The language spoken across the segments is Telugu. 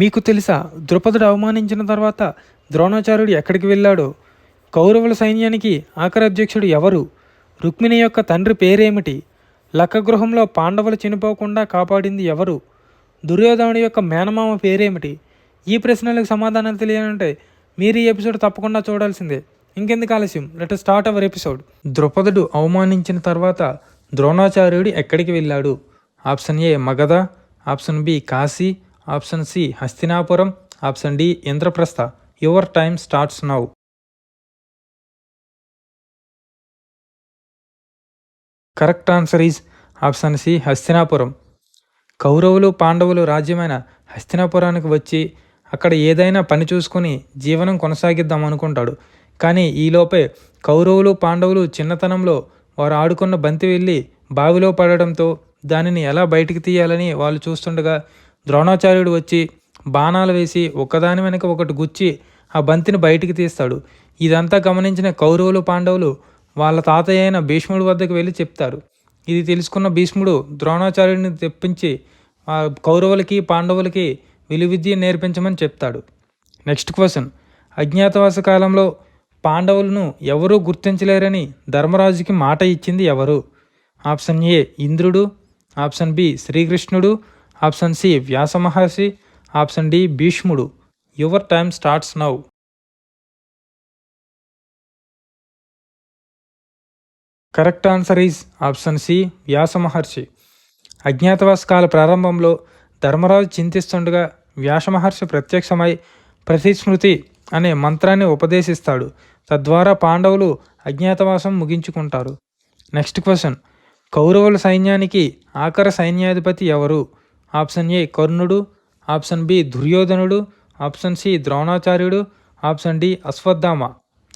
మీకు తెలుసా ద్రుపదుడు అవమానించిన తర్వాత ద్రోణాచార్యుడు ఎక్కడికి వెళ్ళాడో? కౌరవుల సైన్యానికి ఆఖరి అధ్యక్షుడు ఎవరు? రుక్మిణి యొక్క తండ్రి పేరేమిటి? లక్కగృహంలో పాండవులు చనిపోకుండా కాపాడింది ఎవరు? దుర్యోధనుడి యొక్క మేనమామ పేరేమిటి? ఈ ప్రశ్నలకు సమాధానం తెలియాలంటే మీరు ఈ ఎపిసోడ్ తప్పకుండా చూడాల్సిందే. ఇంకెందుకు ఆలస్యం, లెట్ స్టార్ట్ అవర్ ఎపిసోడ్. ద్రుపదుడు అవమానించిన తర్వాత ద్రోణాచార్యుడు ఎక్కడికి వెళ్ళాడు? Option A Magadha, option B Kashi, option C Hastinapuram, option D Indraprastha. Your time starts now. Correct answer is option C Hastinapuram. కౌరవులు పాండవులు రాజ్యమైన హస్తినాపురానికి వచ్చి అక్కడ ఏదైనా పని చూసుకుని జీవనం కొనసాగిద్దాం అనుకుంటాడు. కానీ ఈలోపే కౌరవులు పాండవులు చిన్నతనంలో వారు ఆడుకున్న బంతి వెళ్ళి బావిలో పడడంతో దానిని ఎలా బయటికి తీయాలని వాళ్ళు చూస్తుండగా ద్రోణాచార్యుడు వచ్చి బాణాలు వేసి ఒకదాని వెనక ఒకటి గుచ్చి ఆ బంతిని బయటికి తీస్తాడు. ఇదంతా గమనించిన కౌరవులు పాండవులు వాళ్ళ తాతయ్య అయిన భీష్ముడి వద్దకు వెళ్ళి చెప్తారు. ఇది తెలుసుకున్న భీష్ముడు ద్రోణాచార్యుడిని తెప్పించి ఆ కౌరవులకి పాండవులకి విలువిద్య నేర్పించమని చెప్తాడు. Next question. అజ్ఞాతవాస కాలంలో పాండవులను ఎవరూ గుర్తించలేరని ధర్మరాజుకి మాట ఇచ్చింది ఎవరు? ఆప్షన్ ఏ ఇంద్రుడు, ఆప్షన్ బి శ్రీకృష్ణుడు, option C Vyasa Maharshi, option D భీష్ముడు. Your time starts now. Correct answer is option C Vyasa Maharshi. అజ్ఞాతవాస కాల ప్రారంభంలో ధర్మరాజు చింతిస్తుండగా వ్యాస మహర్షి ప్రత్యక్షమై ప్రతిస్మృతి అనే మంత్రాన్ని ఉపదేశిస్తాడు. తద్వారా పాండవులు అజ్ఞాతవాసం ముగించుకుంటారు. Next question. కౌరవుల సైన్యానికి ఆఖరి సైన్యాధిపతి ఎవరు? ఆప్షన్ ఏ కర్ణుడు, ఆప్షన్ బి దుర్యోధనుడు, ఆప్షన్ సి ద్రోణాచార్యుడు, option D Ashwatthama.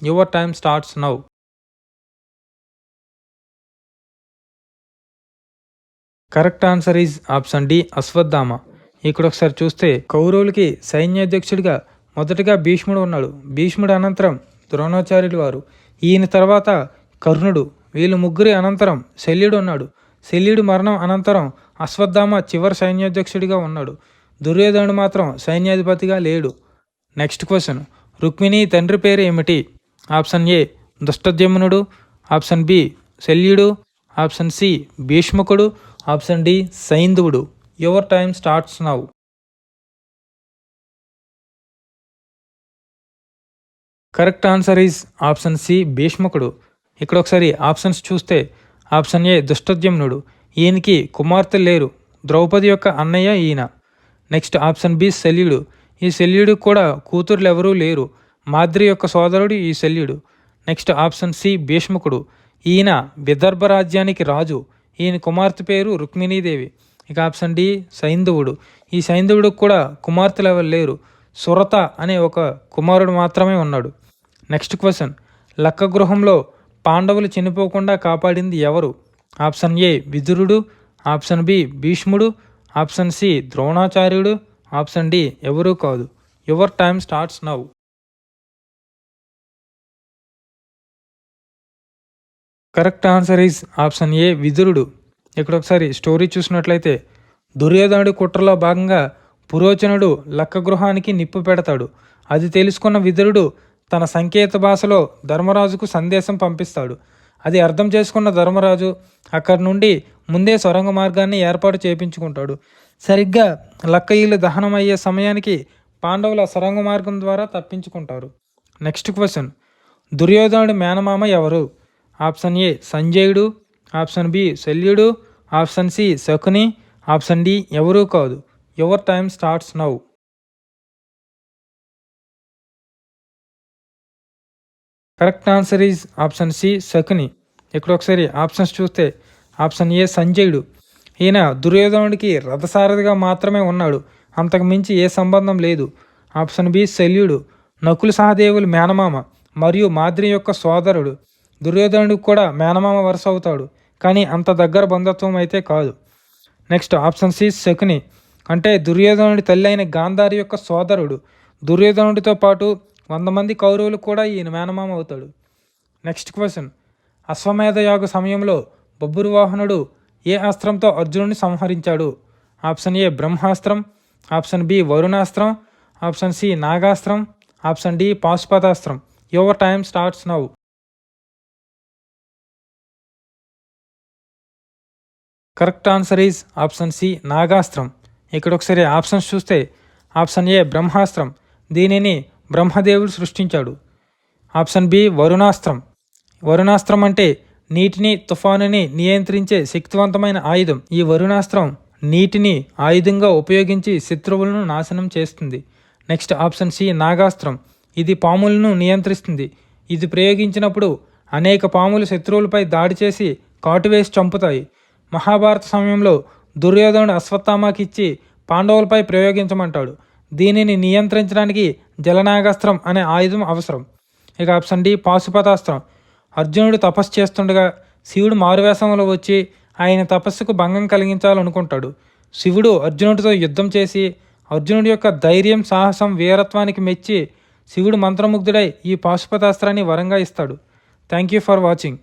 Your time starts now. Correct answer is option D Ashwatthama. ఇక్కడ ఒకసారి చూస్తే కౌరవులకి సైన్యాధ్యక్షుడిగా మొదటగా భీష్ముడు ఉన్నాడు. భీష్ముడు అనంతరం ద్రోణాచార్యులు వారు, ఈయన తర్వాత కర్ణుడు, వీళ్ళు ముగ్గురి అనంతరం శల్యుడు ఉన్నాడు. శల్యుడి మరణం అనంతరం అశ్వత్థామ చివరి సైన్యాధ్యక్షుడిగా ఉన్నాడు. దుర్యోధనుడు మాత్రం సైన్యాధిపతిగా లేడు. Next question. రుక్మిణి తండ్రి పేరు ఏమిటి? ఆప్షన్ ఏ దుష్టద్యుమ్నుడు, ఆప్షన్ బి శల్యుడు, ఆప్షన్ సి భీష్మకుడు, ఆప్షన్ డి సైంధవుడు. Your time starts now. Correct answer is option C భీష్మకుడు. ఇక్కడ ఒకసారి ఆప్షన్స్ చూస్తే ఆప్షన్ ఏ దుష్టద్యుమ్నుడు, ఈయనకి కుమార్తె లేరు, ద్రౌపది యొక్క అన్నయ్య ఈయన. నెక్స్ట్ ఆప్షన్ బి శల్యుడు, ఈ శల్యుడికి కూడా కూతుర్లు ఎవరూ లేరు, మాద్రి యొక్క సోదరుడు ఈ శల్యుడు. నెక్స్ట్ ఆప్షన్ సి భీష్మకుడు, ఈయన విదర్భ రాజ్యానికి రాజు, ఈయన కుమార్తె పేరు రుక్మిణీదేవి. ఇక ఆప్షన్ డి సైంధవుడు, ఈ సైంధవుడికి కూడా కుమార్తెలు ఎవరు లేరు, సురత అనే ఒక కుమారుడు మాత్రమే ఉన్నాడు. Next question. లక్కగృహంలో పాండవులు చనిపోకుండా కాపాడింది ఎవరు? ఆప్షన్ ఏ విదురుడు, ఆప్షన్ బి భీష్ముడు, ఆప్షన్ సి ద్రోణాచార్యుడు, ఆప్షన్ డి ఎవరూ కాదు. Your time starts now. Correct answer is option A విదురుడు. ఇక్కడ ఒకసారి స్టోరీ చూసినట్లయితే దుర్యోధనుడి కుట్రలో భాగంగా పురోచనుడు లక్కగృహానికి నిప్పు పెడతాడు. అది తెలుసుకున్న విదురుడు తన సంకేత భాషలో ధర్మరాజుకు సందేశం పంపిస్తాడు. అది అర్థం చేసుకున్న ధర్మరాజు అక్కడి నుండి ముందే సొరంగ మార్గాన్ని ఏర్పాటు చేయించుకుంటాడు. సరిగ్గా లక్క ఇల్లు దహనమయ్యే సమయానికి పాండవుల సొరంగ మార్గం ద్వారా తప్పించుకుంటారు. Next question. దుర్యోధనుడి మేనమామ ఎవరు? ఆప్షన్ ఏ సంజయుడు, ఆప్షన్ బి శల్యుడు, option C Shakuni, option D ఎవరూ కాదు. Your time starts now. Correct answer is option C Shakuni. ఇక్కడ ఒకసారి ఆప్షన్స్ చూస్తే ఆప్షన్ ఏ సంజయుడు, ఈయన దుర్యోధనుడికి రథసారథిగా మాత్రమే ఉన్నాడు, అంతకు మించి ఏ సంబంధం లేదు. ఆప్షన్ బి శల్యుడు, నకుల సహదేవులు మేనమామ మరియు మాద్రి యొక్క సోదరుడు, దుర్యోధనుడికి కూడా మేనమామ వరుస అవుతాడు, కానీ అంత దగ్గర బంధుత్వం అయితే కాదు. నెక్స్ట్ ఆప్షన్ సి శకుని, అంటే దుర్యోధనుడి తల్లి అయిన గాంధారి యొక్క సోదరుడు, దుర్యోధనుడితో పాటు 100 మంది కౌరవులు కూడా ఈయన మేనమామ అవుతాడు. Next question. అశ్వమేధ యాగ సమయంలో బొబ్బురు వాహనుడు ఏ అస్త్రంతో అర్జునుడిని సంహరించాడు? ఆప్షన్ ఏ బ్రహ్మాస్త్రం, ఆప్షన్ బి వరుణాస్త్రం, ఆప్షన్ సి నాగాస్త్రం, ఆప్షన్ డి పాశుపతాస్త్రం. Your time starts now. Correct answer is option C నాగాస్త్రం. ఇక్కడ ఒకసారి ఆప్షన్స్ చూస్తే ఆప్షన్ ఏ బ్రహ్మాస్త్రం, దీనిని బ్రహ్మదేవుడు సృష్టించాడు. Option B వరుణాస్త్రం. వరుణాస్త్రం అంటే నీటిని తుఫానుని నియంత్రించే శక్తివంతమైన ఆయుధం. ఈ వరుణాస్త్రం నీటిని ఆయుధంగా ఉపయోగించి శత్రువులను నాశనం చేస్తుంది. నెక్స్ట్ ఆప్షన్ సి నాగాస్త్రం. ఇది పాములను నియంత్రిస్తుంది. ఇది ప్రయోగించినప్పుడు అనేక పాములు శత్రువులపై దాడి చేసి కాటువేసి చంపుతాయి. మహాభారత సమయంలో దుర్యోధనుడు అశ్వత్థామాకి ఇచ్చి పాండవులపై ప్రయోగించమంటాడు. దీనిని నియంత్రించడానికి జలనాగాస్త్రం అనే ఆయుధం అవసరం. ఇక ఆప్షన్ డి పాశుపతాస్త్రం. అర్జునుడు తపస్సు చేస్తుండగా శివుడు మారువేషంలో వచ్చి ఆయన తపస్సుకు భంగం కలిగించాలనుకుంటాడు. శివుడు అర్జునుడితో యుద్ధం చేసి అర్జునుడి యొక్క ధైర్యం, సాహసం, వీరత్వానికి మెచ్చి శివుడు మంత్రముగ్ధుడై ఈ పాశుపతాస్త్రాన్ని వరంగా ఇస్తాడు. Thank you for watching.